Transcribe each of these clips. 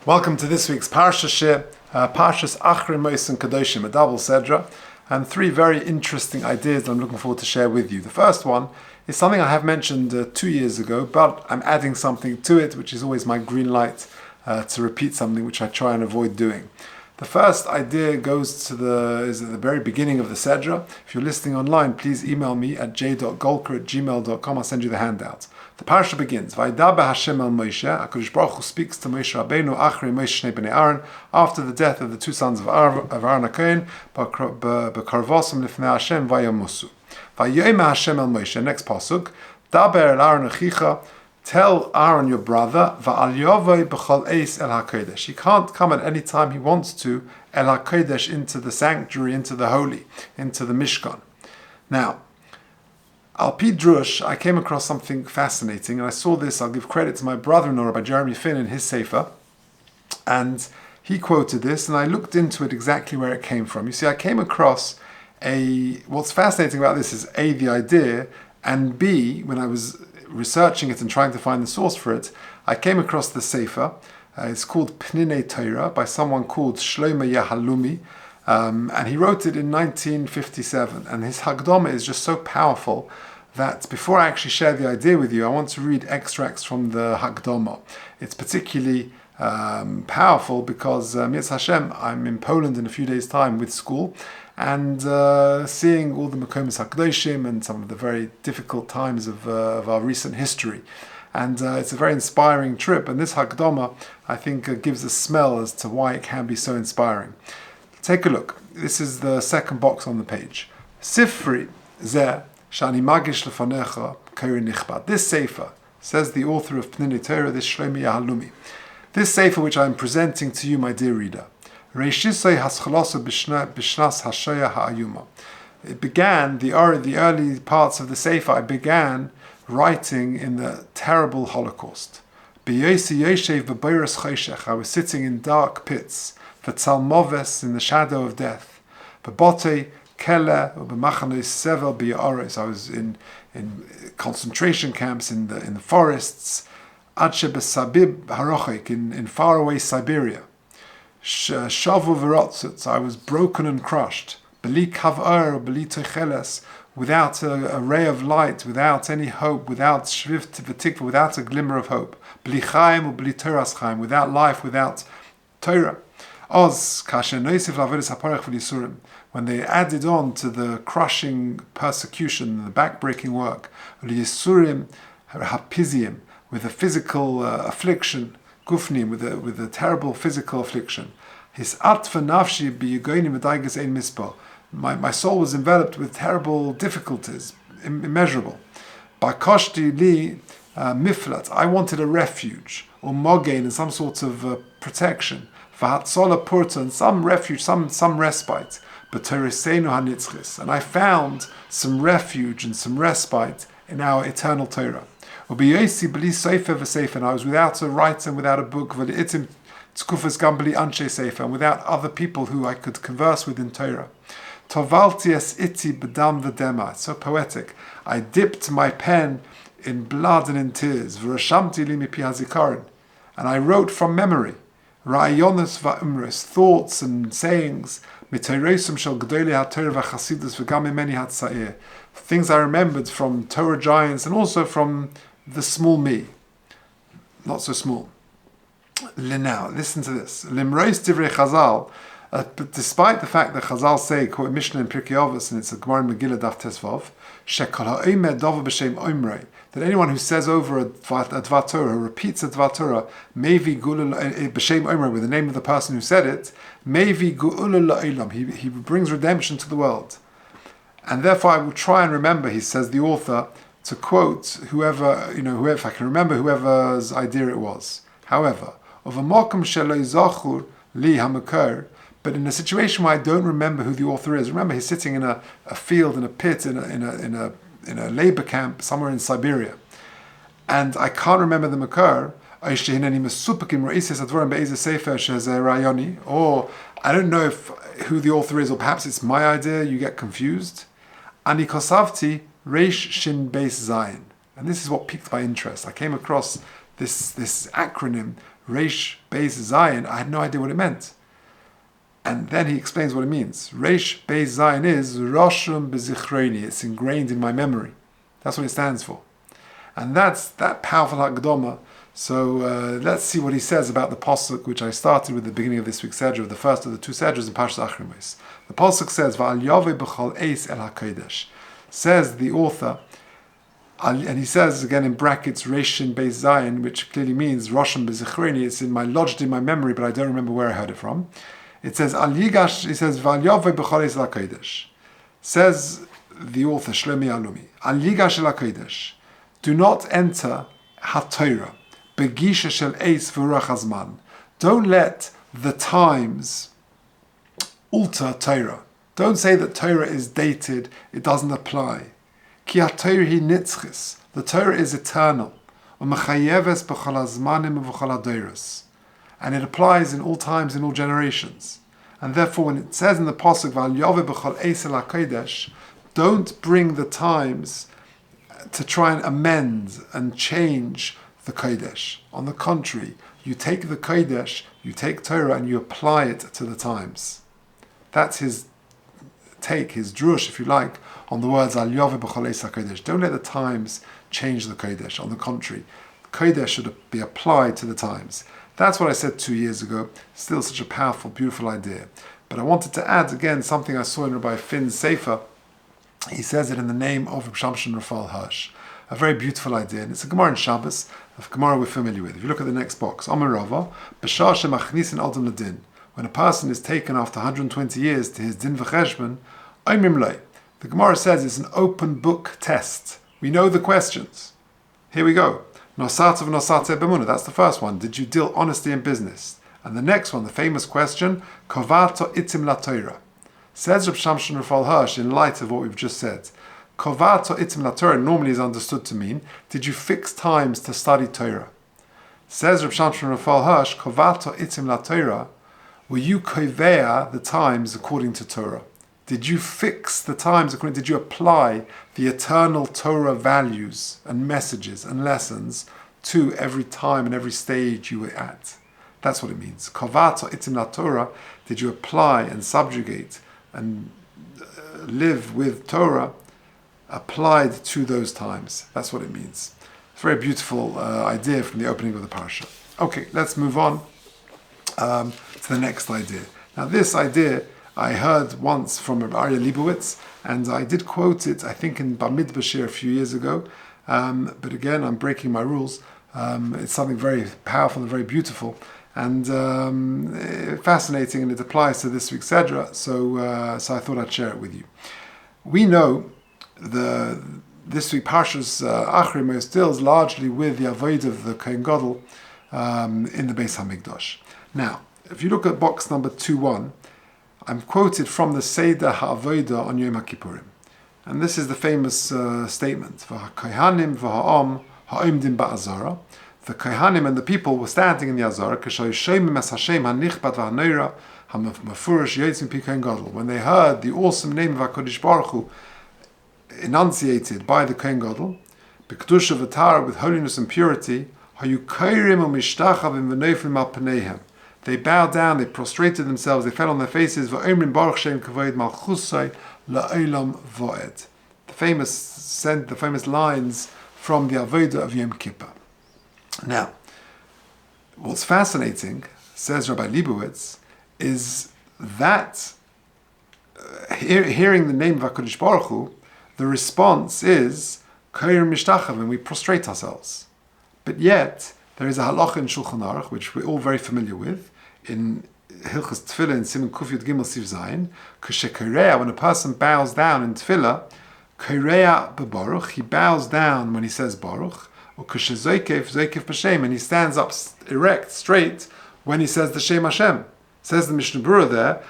Welcome to this week's Parsha Shiur, Parshas Achrei and Kedoshim, a double sedra, and three very interesting ideas that I'm looking forward to share with you. The first one is something I have mentioned 2 years ago, but I'm adding something to it, which is always my green light to repeat something which I try and avoid doing. The first idea is at the very beginning of the sedra. If you're listening online, please email me at j.golker@gmail.com. I'll send you the handout. The Parsha begins, Vaydaber Hashem el Moshe, HaKadosh Baruch Hu speaks to Moshe Rabbeinu, Achrei Moshe Shnei Bnei Aaron, after the death of the two sons of Aaron HaKohen, B'karvosim Lifnei Hashem Vayamusu. Vayomer Hashem el Moshe, next pasuk, Daber el Aaron Achicha, tell Aaron your brother, Va'al Yovei b'chol eis el HaKodesh. He can't come at any time he wants to, el HaKodesh, into the sanctuary, into the holy, into the Mishkan. Now, Al Pi Drush, I came across something fascinating, and I saw this. I'll give credit to my brother-in-law, Rabbi Jeremy Finn, in his sefer, and he quoted this, and I looked into it exactly where it came from. You see, I came across what's fascinating about this is A, the idea, and B, when I was researching it and trying to find the source for it, I came across the sefer. It's called Pninei Torah by someone called Shlomo Yahalumi, and he wrote it in 1957, and his Hagdama is just so powerful that before I actually share the idea with you, I want to read extracts from the Hagdama. It's particularly powerful because, Mitzvah Hashem, I'm in Poland in a few days' time with school, and seeing all the Mekomis HaKedoshim and some of the very difficult times of our recent history. And it's a very inspiring trip, and this Hagdama, I think, gives a smell as to why it can be so inspiring. Take a look. This is the second box on the page. Sifri zeh shani magish lefanecha kori nichbad. This sefer, says the author of Pninei Torah, this Shlomo Yahalumi. This sefer which I am presenting to you, my dear reader, Reishisei haschalosa b'shnas hashoya ha'ayuma. It began, the early parts of the sefer, I began writing in the terrible Holocaust. B'yosi yoshev b'boros choshech. I was sitting in dark pits, v'tzalmoves, in the shadow of death. B'botei kele u'b'machanos sevel b'yaoros. I was in concentration camps in the forests. Adshe b'sabib harochik, in faraway Siberia. Shavu v'rotzutz, I was broken and crushed. B'li kav'or, b'li tocheles, without a ray of light, without any hope, without shviv v'tikva, without a glimmer of hope. B'li chaim, b'li toras chaim, without life, without Torah. Oz kasher noisif la'avodas haparach v'lisurim, when they added on to the crushing persecution, the backbreaking work, v'lisurim hapizim, with a physical affliction, gufnim, with a terrible physical affliction. His atfa nafshi biyigoinim v'daigas ein mispah. My soul was enveloped with terrible difficulties, immeasurable. Bakoshti li miflat. I wanted a refuge, or mogain, and some sort of protection. V'hatzola purta, and some refuge, some respite. But tereseinu hanitzchis, and I found some refuge and some respite in our eternal Torah. And I was without a writer and without a book, and without other people who I could converse with in Torah. It's so poetic. I dipped my pen in blood and in tears. And I wrote from memory. Thoughts and sayings. Things I remembered from Torah giants and also from the small me, not so small. Now, listen to this. Limrois divrei Chazal, but despite the fact that Chazal say, quote Mishnah in Pirkei Avos, and it's a Gemara in Megillah Daf Tesvav, shekol ha'omer dover b'shem omrei, that anyone who says over a Dvar Torah, repeats a Dvar Torah, mevi gulul b'shem omrei, with the name of the person who said it, mevi gulul la'olam, he brings redemption to the world. And therefore I will try and remember, he says, the author, to quote whoever, if I can remember whoever's idea it was. However, of a mokum shelo zachur li hamakar, but in a situation where I don't remember who the author is. Remember, he's sitting in a field, in a pit, in a labor camp somewhere in Siberia, and I can't remember the makar. Or I don't know who the author is, or perhaps it's my idea. You get confused. Ani kosavti Reish Shin Beis Zayin. And this is what piqued my interest. I came across this acronym, Reish Beis Zayin, I had no idea what it meant. And then he explains what it means. Reish Beis Zayin is Roshum B'Zichroni. It's ingrained in my memory. That's what it stands for. And that's that powerful Hakdama. So let's see what he says about the Pasuk, which I started with at the beginning of this week's Sedra, the first of the two Sedras in Parsha Achrei. The Pasuk says, V'al Yaveh b'chol eis el HaKodesh. Says the author, and he says again in brackets, Reshin Beis Zayin, which clearly means Roshim B'Zichroni. It's lodged in my memory, but I don't remember where I heard it from. It says, Al Yigash, he says, V'al Yaveh b'chol eis el HaKodesh. Says the author, Shlomi Alumi, Al Yigash el HaKodesh. Do not enter HaTorah. Begisha shel eis v'ruach hazman. Don't let the times alter Torah. Don't say that Torah is dated, it doesn't apply. Ki ha-Torah hi nitzchis. The Torah is eternal. U'mechayeves b'chol hazmanim v'chol hadoros. And it applies in all times, in all generations. And therefore, when it says in the Pasuk, V'al yaveh b'chol eis el HaKodesh, don't bring the times to try and amend and change the Kodesh. On the contrary, you take the Kodesh, you take Torah, and you apply it to the times. That's his take, his drush, if you like, on the words Al Yaveh b'chol eis HaKodesh. Don't let the times change the Kodesh. On the contrary, the Kodesh should be applied to the times. That's what I said 2 years ago. Still such a powerful, beautiful idea. But I wanted to add again something I saw in Rabbi Finn's Sefer. He says it in the name of Reb Shamshon Raphael Hirsch. A very beautiful idea, and it's a Gemara in Shabbos, a Gemara we're familiar with. If you look at the next box, Omer Rava, B'shar shemachnisin adam ledin. When a person is taken after 120 years to his din v'cheshbon, Oimrim lei. The Gemara says it's an open book test. We know the questions. Here we go. Nosata v'nosate b'munah. That's the first one. Did you deal honesty in business? And the next one, the famous question, Kovato itim la Torah. Says Reb Shamshon Raphael Hirsch in light of what we've just said. Kovato itim la Torah normally is understood to mean, did you fix times to study Torah? Says Reb Shamshon Raphael Hirsch, Kovato itim la Torah, were you kovea the times according to Torah? Did you fix the times according? Did you apply the eternal Torah values and messages and lessons to every time and every stage you were at? That's what it means. Kovato itim la Torah, did you apply and subjugate and live with Torah applied to those times? That's what it means. It's a very beautiful idea from the opening of the Parsha. Okay, let's move on to the next idea. Now this idea I heard once from Rabbi Aryeh Leibowitz, and I did quote it, I think in Bar Mitzvah Shir a few years ago, but again I'm breaking my rules. It's something very powerful and very beautiful, and fascinating, and it applies to this week's Sedra, so I thought I'd share it with you. We know this week Parsha's Achrei deals largely with the avodah of the Kohen Gadol in the Beis Hamikdash. Now, if you look at box number 2.1, I'm quoted from the Seder HaAvodah on Yom HaKippurim. And this is the famous statement, V'ha-kohanim v'ha'am ha'omdim ba'azara. The kohanim and the people were standing in the Azara, when they heard the awesome name of HaKadosh Baruch Hu enunciated by the Kohen Gadol, b'kedusha v'tara, with holiness and purity, they bowed down, they prostrated themselves, they fell on their faces. The famous lines from the Avodah of Yom Kippur. Now, what's fascinating, says Rabbi Leibowitz, is that hearing the name of HaKadosh Baruch Hu, the response is and we prostrate ourselves. But yet, there is a halacha in Shulchan Aruch, which we're all very familiar with, in Hilchas Tefillah in Siman Kuf Yud Gimel Siv Zayin, when a person bows down in Tefillah, Korea beBaruch, he bows down when he says Baruch, or Zoikev b'Shem, and he stands up erect, straight, when he says the Shem Hashem. Says the Mishnah Berurah there,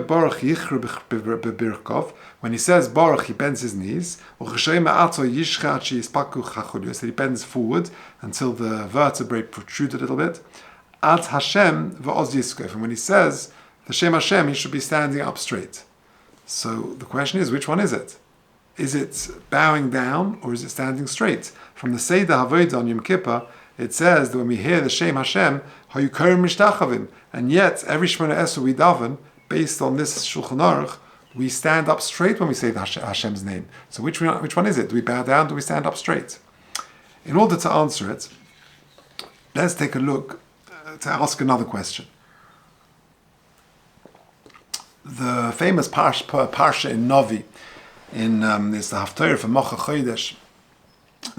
Baruch when he says Baruch, he bends his knees, or that he bends forward until the vertebrae protrude a little bit. Ad Hashem v'oz yiskef, and when he says the Shem Hashem, he should be standing up straight. So the question is, which one is it? Is it bowing down or is it standing straight? From the Seder Havodah on Yom Kippur, it says that when we hear the Shem Hashem, Hayukarim Mishtachavim, and yet every Shemona Esrei we daven, based on this Shulchan Aruch, we stand up straight when we say the Hashem's name. So which one is it? Do we bow down? Do we stand up straight? In order to answer it, let's take a look to ask another question. The famous Parsha in Novi, is the Haftarah for Mocha Chodesh,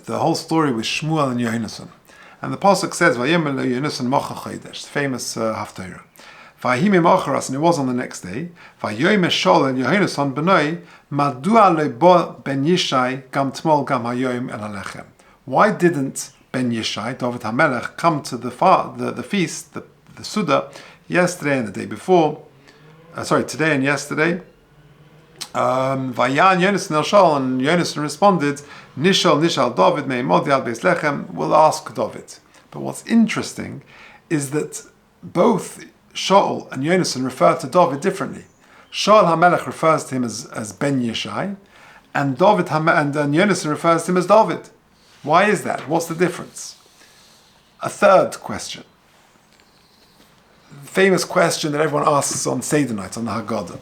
the whole story with Shmuel and Yonasan. And the Pasuk says, Vayemel Yonasan Mocha Chodesh, famous Haftarah. Vayhimim Acharas, and it was on the next day, Vayoyim Shol and Yonasan Benoi, Madua Lebo Ben Yishai, Gam Tmol Gam Hayoyim El Alechem. Why didn't Ben Yishai, David HaMelech, come to the feast, the Suda, yesterday and the day before? Today and yesterday. Vayan Yonasan El Shol, and Yonasan responded, Nishal David Me'imodi Al Beis Lechem, will ask David. But what's interesting is that both Shaul and Yonasan refer to David differently. Shaul HaMelech refers to him as Ben Yishai, and Yonasan refers to him as David. Why is that? What's the difference? A third question. Famous question that everyone asks on Seder night, on the Haggadah.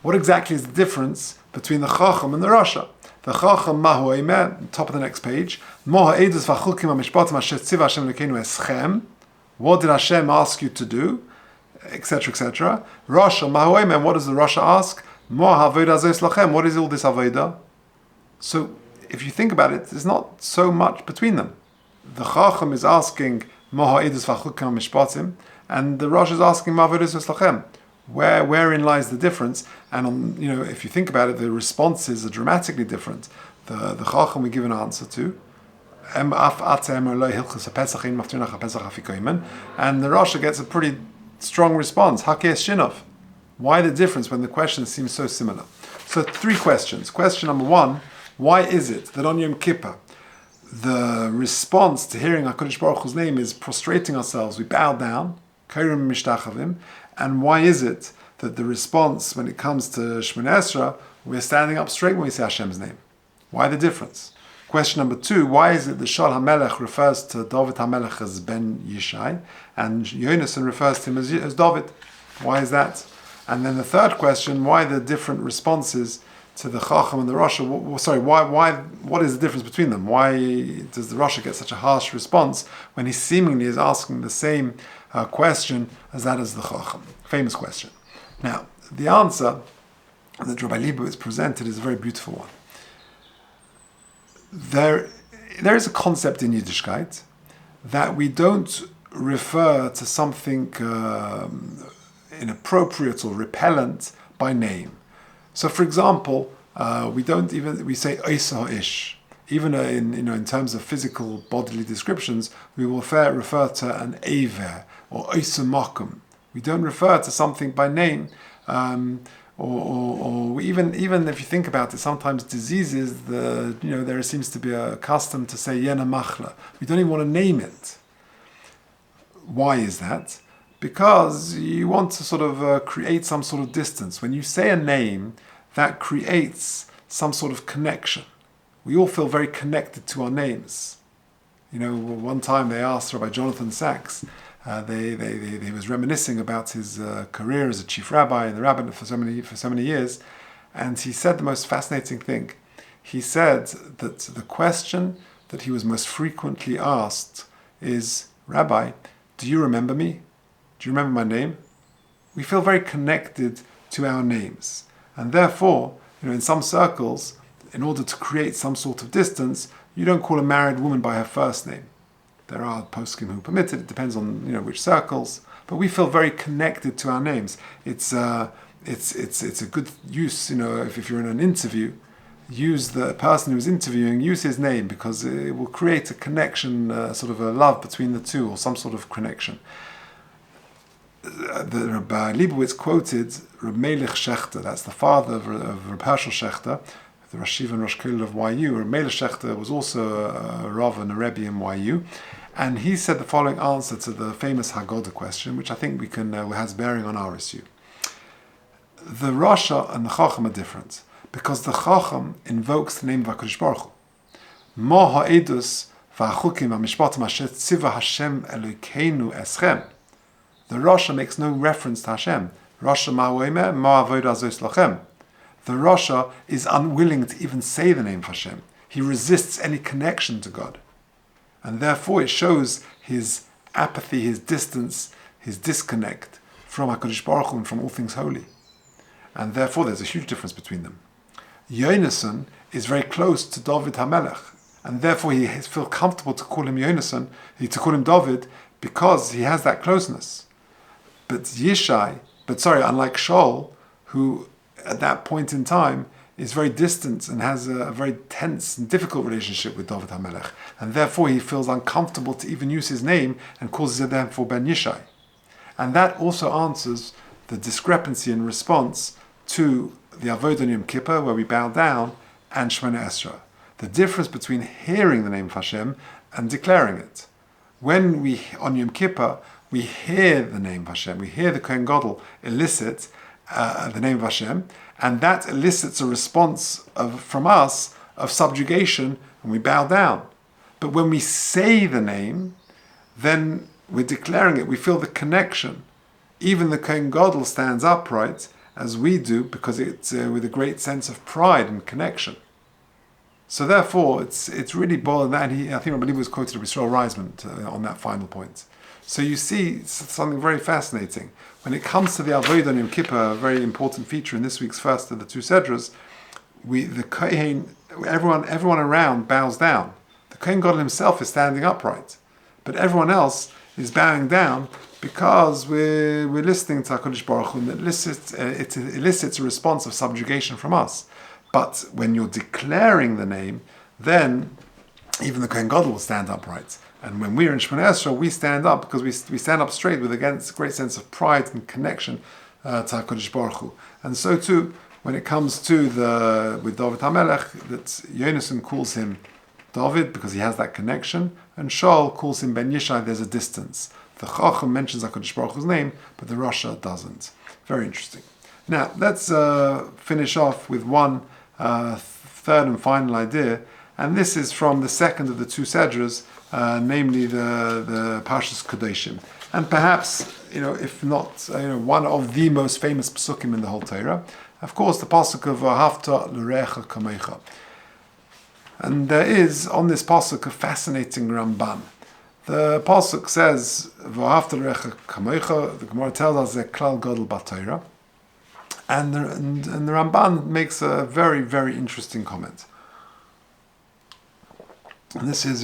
What exactly is the difference between the Chacham and the Rasha? The Chacham Mahu Eimeh, top of the next page. Moha Edus V'Chukim HaMishpatim Asher Tziva Hashem Elokeinu Eschem. What did Hashem ask you to do? Etc., etc. Rasha Mahu Eimeh, what does the Rasha ask? Moha Avodah Zos Lachem. What is all this Avodah? So, if you think about it, there's not so much between them. The Chacham is asking Moha Edus V'Chukim HaMishpatim, and the Rosh is asking Ma Avodah Zos Lachem. Wherein lies the difference? And if you think about it, the responses are dramatically different. The Chacham we give an answer to, and the Rasha gets a pretty strong response. Hakes Shinov. Why the difference when the questions seem so similar? So 3 questions. Question number 1: why is it that on Yom Kippur the response to hearing HaKadosh Baruch Hu's name is prostrating ourselves, we bow down, Kairim Mishtachavim, and why is it that the response when it comes to Shemona Esrei, we're standing up straight when we say Hashem's name? Why the difference? Question number 2, why is it that Shaul HaMelech refers to David HaMelech as Ben Yishai, and Yonasan refers to him as David? Why is that? And then the third question, why the different responses to the Chacham and the Rasha? What is the difference between them? Why does the Rasha get such a harsh response when he seemingly is asking the same question as that as the Chacham? Famous question. Now, the answer that Rabbi Leibowitz presented is a very beautiful one. There is a concept in Yiddishkeit that we don't refer to something inappropriate or repellent by name. So, for example, we say Oisa Ish. Even in terms of physical bodily descriptions, we will refer to an Aver or Oisa Makum. We don't refer to something by name. Or even if you think about it, sometimes diseases, there seems to be a custom to say Yena Machla. We don't even want to name it. Why is that? Because you want to sort of create some sort of distance. When you say a name, that creates some sort of connection. We all feel very connected to our names. One time they asked Rabbi Jonathan Sachs, he was reminiscing about his career as a chief rabbi in the rabbinate for so many years, and he said the most fascinating thing. He said that the question that he was most frequently asked is, Rabbi, do you remember me? Do you remember my name? We feel very connected to our names, and therefore, in some circles, in order to create some sort of distance, you don't call a married woman by her first name. There are poskim who permit it. It depends on which circles, but we feel very connected to our names. It's a good use. If you're in an interview, use the person who's interviewing, use his name, because it will create a connection, sort of a love between the two, or some sort of connection. The Rabbi Leibowitz quoted Reb Melech Shechter. That's the father of Reb Hershel Shechter, the Rosh Yeshiva and Rosh Kollel of YU. Reb Melech Shechter was also a Rav and a Rebbe in YU, and he said the following answer to the famous Haggadah question, which I think has bearing on our issue. The Rasha and the Chacham are different because the Chacham invokes the name of HaKadosh Baruch Hu. Mo ha'edus v'achukim v'mishpatim asher tziva Hashem Elokeinu eschem. The Rasha makes no reference to Hashem. Rasha ma'oimer ma'avodah zos lachem. The Rasha is unwilling to even say the name of Hashem. He resists any connection to God. And therefore it shows his apathy, his distance, his disconnect from HaKadosh Baruch Hu and from all things holy. And therefore there's a huge difference between them. Yonason is very close to David HaMelech, and therefore he feels comfortable to call him Yonason, to call him David, because he has that closeness. But unlike Shaul, who at that point in time is very distant and has a very tense and difficult relationship with David HaMelech, and therefore he feels uncomfortable to even use his name and calls it therefore Ben Yishai. And that also answers the discrepancy in response to the Avodah Yom Kippur, where we bow down, and Shemona Esra. The difference between hearing the name of Hashem and declaring it. When we, on Yom Kippur, we hear the name of Hashem, we hear the Kohen Gadol elicit the name of Hashem, and that elicits a response from us of subjugation, and we bow down. But when we say the name, then we're declaring it, we feel the connection. Even the Kohen Gadol stands upright, as we do, because it's with a great sense of pride and connection. So therefore, it's really boiled that. I think Rabbi was quoted Rabbi Yisrael Reisman on that final point. So you see something very fascinating. When it comes to the Avodah Yom Kippur, a very important feature in this week's first of the two Sedras, the Kohen, everyone around bows down. The Kohen Gadol himself is standing upright, but everyone else is bowing down because we're listening to HaKadosh Baruch Hu, and it elicits a response of subjugation from us. But when you're declaring the name, then even the Kohen Gadol will stand upright. And when we're in Shemona Esra, we stand up because we stand up straight with a great sense of pride and connection to HaKadosh Baruch Hu. And so too, when it comes to with David HaMelech, that Yonason calls him David because he has that connection, and Shaul calls him Ben Yishai, there's a distance. The Chacham mentions HaKadosh Baruch Hu's name, but the Rasha doesn't. Very interesting. Now, let's finish off with one third and final idea, and this is from the second of the two Sedras, namely the Parshas Kedoshim. And perhaps, if not, one of the most famous psukim in the whole Torah. Of course, the pasuk of V'ahavta l'recha kamecha. And there is, on this pasuk, a fascinating Ramban. The pasuk says, "V'ahavta l'recha kamecha." The Gemara tells us that klal gadol b'Torah, and the Ramban makes a very, very interesting comment. And this is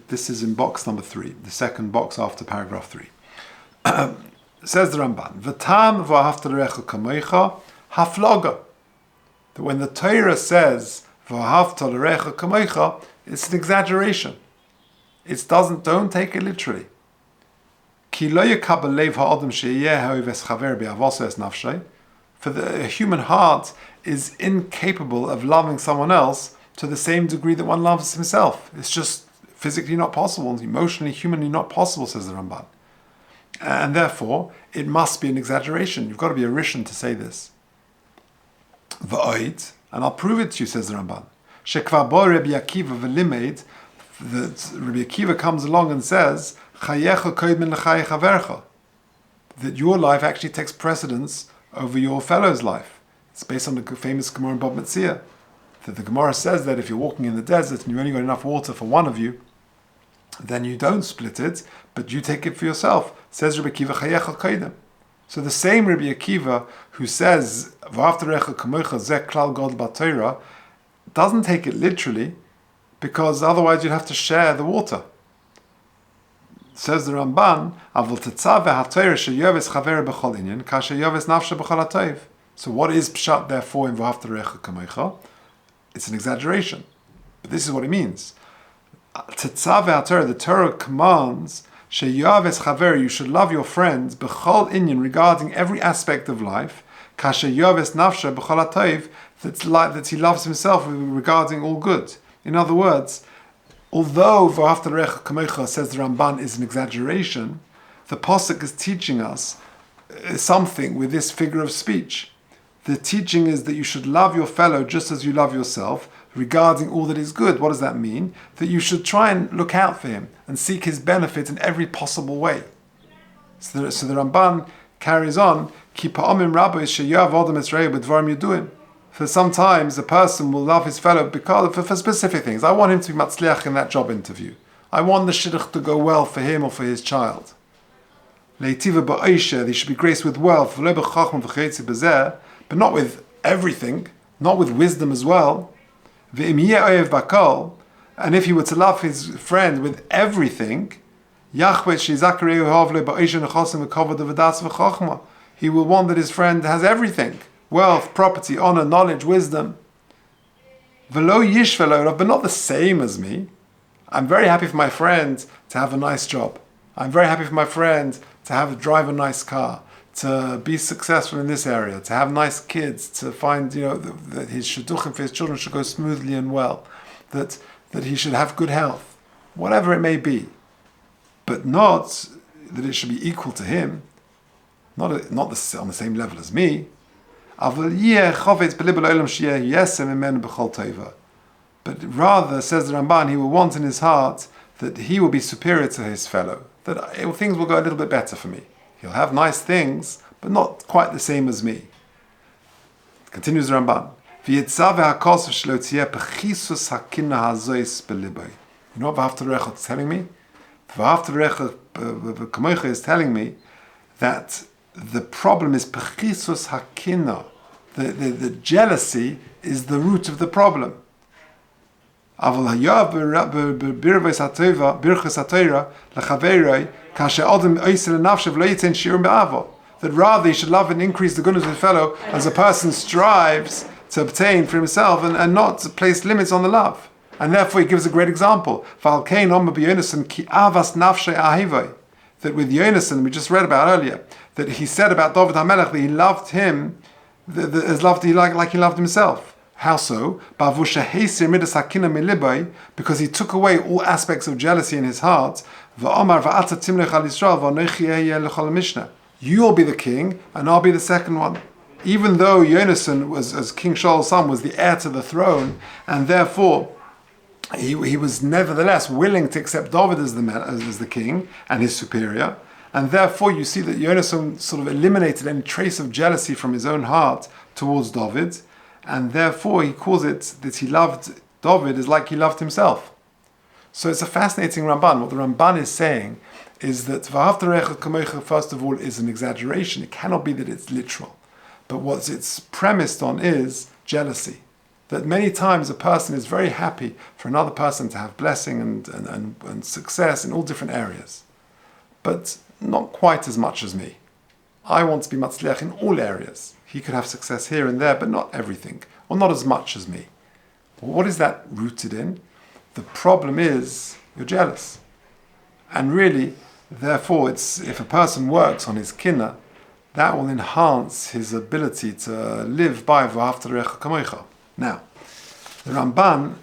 this is in box number 3, the second box after paragraph 3. Says the Ramban, "V'tam v'ahavta l'recha kamecha hafloga." That when the Torah says v'ahavta l'recha kamecha, it's an exaggeration. Don't take it literally. Ki lo yekabel lev ha'adam she'yeh ha'oves chaver be'avoso es nafshay. For the human heart is incapable of loving someone else to the same degree that one loves himself. It's just physically not possible, emotionally, humanly not possible, says the Ramban. And therefore, it must be an exaggeration. You've got to be a Rishon to say this. V'oid, and I'll prove it to you, says the Ramban. Shekvar bo Rabbi Akiva v'limeid, that Rabbi Akiva comes along and says, Chayecha koidmin l'chay chavercha, that your life actually takes precedence over your fellow's life. It's based on the famous Gemara in Bab Metzia, that the Gemara says that if you're walking in the desert and you've only got enough water for one of you, then you don't split it, but you take it for yourself. Says Rabbi Akiva, Chayecha koidem. So the same Rabbi Akiva who says, V'ahavta l'recha kamecha zeh klal gadol b'Torah, doesn't take it literally, because otherwise you'd have to share the water. Says the Ramban, Avol tetzaveh ha'Torah sheyoves chaver b'chol inyan, kasher yoves nafshe b'chol ha'tov. So what is pshat therefore in v'ahavta l'recha kamecha? It's an exaggeration, but this is what it means. Tetzaveh ha'Torah, the Torah commands sheyoves chaver, you should love your friends b'chol inyan, regarding every aspect of life. Kasher yoves nafshe b'chol ha'tov, that he loves himself regarding all good. In other words, although V'ahavta l'recha kamecha, says the Ramban, is an exaggeration, the pasuk is teaching us something with this figure of speech. The teaching is that you should love your fellow just as you love yourself, regarding all that is good. What does that mean? That you should try and look out for him and seek his benefit in every possible way. So the Ramban carries on, Ki pa'amim Rabbi she'yav odom Achrei b'dvarim yuduim. For sometimes a person will love his fellow because for specific things. I want him to be matzliach in that job interview. I want the shidduch to go well for him or for his child. Leitiva ba'oisha, they should be graced with wealth, but not with everything, not with wisdom as well. And if he were to love his friend with everything, he will want that his friend has everything: wealth, property, honor, knowledge, wisdom. But not the same as me. I'm very happy for my friend to have a nice job. I'm very happy for my friend to drive a nice car, to be successful in this area, to have nice kids, to find, that his shidduchim for his children should go smoothly and well, that he should have good health, whatever it may be. But not that it should be equal to him, not on the same level as me. But rather, says the Ramban, he will want in his heart that he will be superior to his fellow, that things will go a little bit better for me. He'll have nice things, but not quite the same as me. Continues the Ramban. You know what V'ahavta is telling me? V'ahavta is telling me that the problem is pechisus hakina. The jealousy is the root of the problem. That rather he should love and increase the goodness of his fellow as a person strives to obtain for himself and not to place limits on the love. And therefore he gives a great example. That with Yonasan, we just read about earlier, that he said about David HaMelech that he loved him like he loved himself. How so? Because he took away all aspects of jealousy in his heart. You'll be the king, and I'll be the second one. Even though Yonasan was, as King Shaul's son, was the heir to the throne, and therefore he was nevertheless willing to accept David as the king and his superior, and therefore you see that Yonasan sort of eliminated any trace of jealousy from his own heart towards David, and therefore he calls it that he loved David is like he loved himself. So it's a fascinating Ramban. What the Ramban is saying is that V'ahavta Recha Kamocha, first of all, is an exaggeration. It cannot be that it's literal. But what it's premised on is jealousy. That many times a person is very happy for another person to have blessing and success in all different areas. But not quite as much as me. I want to be matzliach in all areas. He could have success here and there, but not everything, or not as much as me. What is that rooted in? The problem is you're jealous. And really, therefore, if a person works on his kinna, that will enhance his ability to live by V'ahavta Recha Kamocha. Now, the Ramban,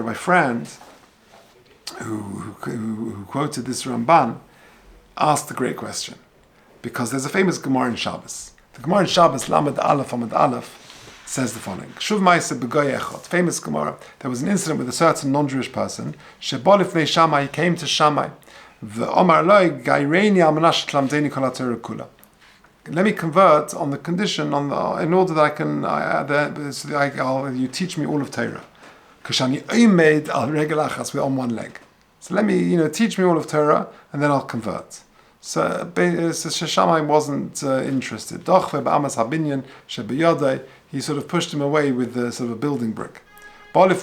my friend who quoted this Ramban asked a great question. Because there's a famous Gemara in Shabbos. The Gemara in Shabbos, Lamed Aleph Amud Aleph, says the following: Shuv Ma'aseh b'goy echad. Famous Gemara. There was an incident with a certain non-Jewish person. Sheba lifnei Shammai, he came to Shammai. V'omar loi gaireini al manash tlamdeni kol haTorah kula. Let me convert on the condition, in order that you teach me all of Torah. Kashani oimed al regel achas, we're on one leg. So let me, teach me all of Torah, and then I'll convert. So Shammai wasn't interested. He sort of pushed him away with the sort of a building brick. But he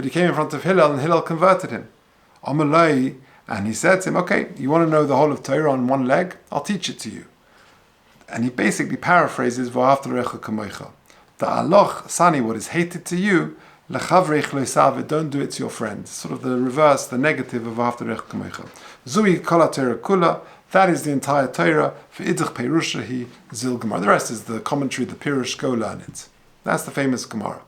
came in front of Hillel, and Hillel converted him. And he said to him, okay, you want to know the whole of Torah on one leg? I'll teach it to you. And he basically paraphrases V'ahavta Recha Kamocha. The aloch sani, what is hated to you, lechavreich lo yisaveh, don't do it to your friend. Sort of the reverse, the negative of V'ahavta Recha Kamocha. Zui kol haTorah kula, that is the entire Torah. V'idach peirusha hi zil Gemara. The rest is the commentary, the Pirush, go learn it. That's the famous Gemara.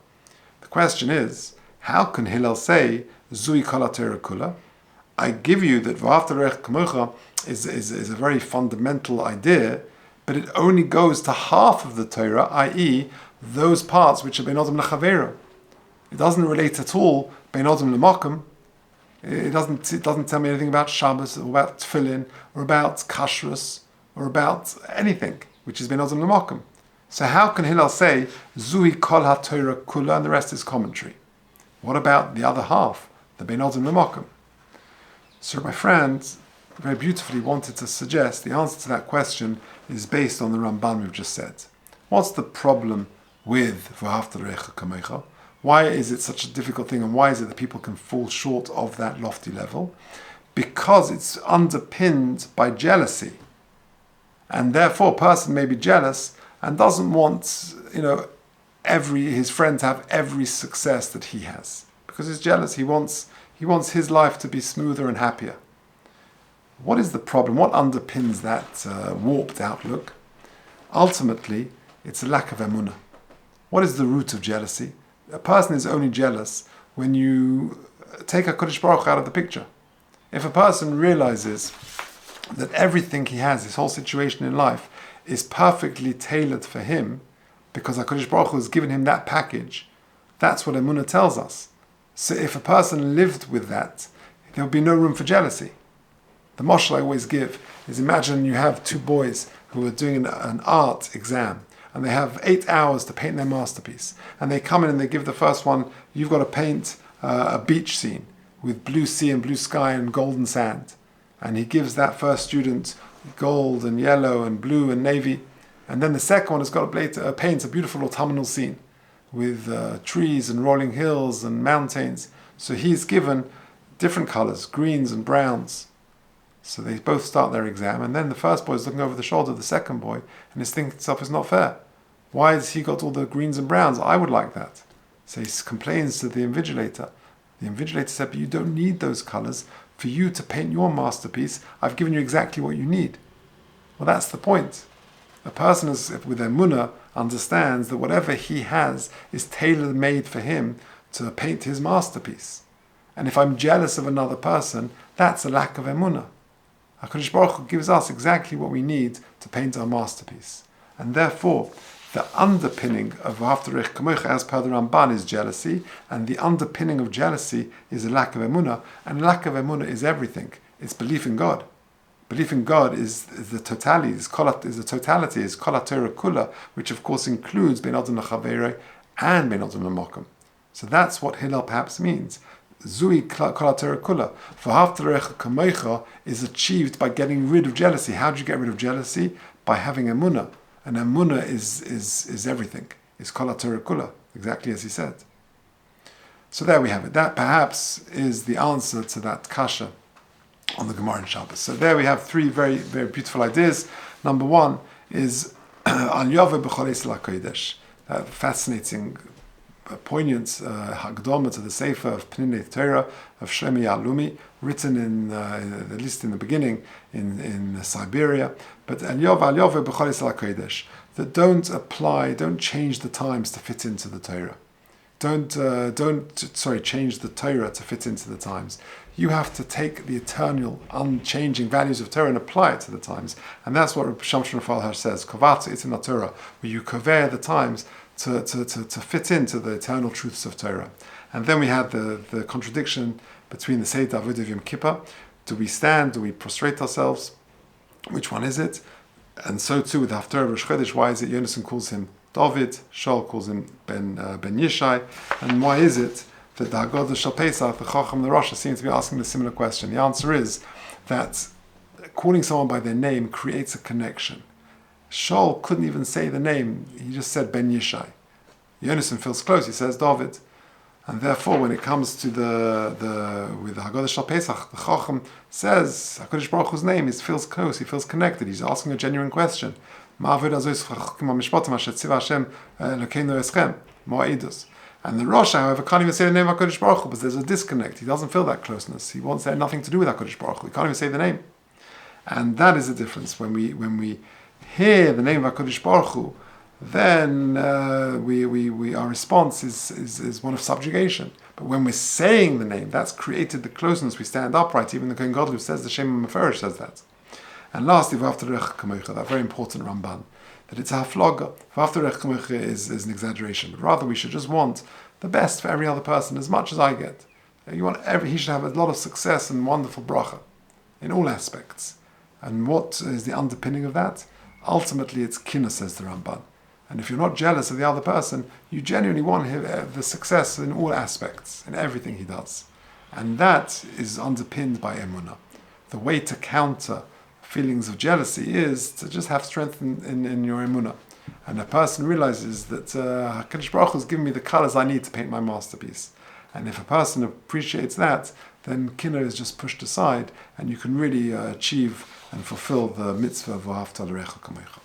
The question is, how can Hillel say Zui kol haTorah kula? I give you that V'ahavta Recha Kamocha is a very fundamental idea, but it only goes to half of the Torah, i.e., those parts which are bein adam lechavero. It doesn't relate at all bein adam lemakom. It doesn't tell me anything about Shabbos or about tefillin or about kashrus or about anything which is bein adam lemakom. So how can Hillel say Zui kol haTorah kula and the rest is commentary? What about the other half, the bein adam lemakom? So my friend very beautifully wanted to suggest the answer to that question is based on the Ramban we've just said. What's the problem with v'ahavta l'recha kamecha? Why is it such a difficult thing, and why is it that people can fall short of that lofty level? Because it's underpinned by jealousy. And therefore a person may be jealous and doesn't want, his friend to have every success that he has. Because he's jealous, he wants his life to be smoother and happier. What is the problem? What underpins that warped outlook? Ultimately, it's a lack of emunah. What is the root of jealousy? A person is only jealous when you take HaKadosh Baruch Hu out of the picture. If a person realizes that everything he has, his whole situation in life, is perfectly tailored for him, because HaKadosh Baruch Hu has given him that package, that's what emunah tells us. So if a person lived with that, there would be no room for jealousy. The mashal I always give is, imagine you have two boys who are doing an art exam, and they have 8 hours to paint their masterpiece. And they come in and they give the first one, you've got to paint a beach scene with blue sea and blue sky and golden sand. And he gives that first student gold and yellow and blue and navy. And then the second one has got to paint a beautiful autumnal scene with trees and rolling hills and mountains. So he's given different colors, greens and browns. So they both start their exam, and then the first boy is looking over the shoulder of the second boy, and he's thinking to himself, it's not fair. Why has he got all the greens and browns? I would like that. So he complains to the invigilator. The invigilator said, but you don't need those colors for you to paint your masterpiece. I've given you exactly what you need. Well, that's the point. A person with emunah understands that whatever he has is tailor-made for him to paint his masterpiece. And if I'm jealous of another person, that's a lack of emunah. HaKadosh Baruch Hu gives us exactly what we need to paint our masterpiece. And therefore, the underpinning of v'ahavta l'recha kamecha, as per the Ramban, is jealousy, and the underpinning of jealousy is a lack of emunah, and lack of emunah is everything. It's belief in God. Belief in God is the totality, is kol haTorah kula, which of course includes bein adam lechavero and bein adam lemakom. So that's what Hillel perhaps means. Zui kol haTorah kula. V'ahavta l'recha kamecha is achieved by getting rid of jealousy. How do you get rid of jealousy? By having emunah. And emunah is everything. Is kol haTorah kula, exactly as he said. So there we have it. That perhaps is the answer to that kasha on the Gemara in Shabbos. So there we have three very, very beautiful ideas. Number one is al yove b'chol eisel HaKodesh. Fascinating, poignant Hagdoma to the Sefer of Pninei Torah of Shlomo Yalumi, written in at least in the beginning in Siberia. But al yove b'chol eisel HaKodesh, that don't change the times to fit into the Torah. Don't change the Torah to fit into the times. You have to take the eternal, unchanging values of Torah and apply it to the times. And that's what Rabbi Shamshon Raphael says, Kovata itin Torah, where you cover the times to fit into the eternal truths of Torah. And then we had the contradiction between the Seder Avodah of Yom Kippur. Do we stand? Do we prostrate ourselves? Which one is it? And so too with the Haftarah of Rosh Chodesh. Why is it Yonason calls him David, Shaul calls him Ben Yishai, and why is it that the Haggadah Shel Pesach, the Chacham, the Rosh, seem to be asking the similar question? The answer is that calling someone by their name creates a connection. Shaul couldn't even say the name; he just said Ben Yishai. Yonason feels close; he says David, and therefore, when it comes to with the Haggadah Shel Pesach, the Chacham says HaKadosh Baruch Hu's name. He feels close; he feels connected. He's asking a genuine question. And the Rosh, however, can't even say the name of HaKadosh Baruch Hu because there's a disconnect. He doesn't feel that closeness. He wants to have nothing to do with HaKadosh Baruch Hu. He can't even say the name. And that is the difference. When we hear the name of HaKadosh Baruch Hu, then our response is one of subjugation. But when we're saying the name, that's created the closeness. We stand upright. Even the Kohen Gadol who says the Shem HaMeferish says that. And lastly, v'aftarecha kamocha, that very important Ramban, that it's a haflaga. V'aftarecha kamocha is an exaggeration, but rather we should just want the best for every other person as much as I get. He should have a lot of success and wonderful bracha in all aspects. And what is the underpinning of that? Ultimately, it's kinna, says the Ramban. And if you're not jealous of the other person, you genuinely want the success in all aspects, in everything he does. And that is underpinned by emunah. The way to counter feelings of jealousy is to just have strength in your emunah. And a person realizes that HaKadosh Baruch Hu has given me the colors I need to paint my masterpiece. And if a person appreciates that, then kinna is just pushed aside, and you can really achieve and fulfill the mitzvah of v'ahavta l'recha kamocha.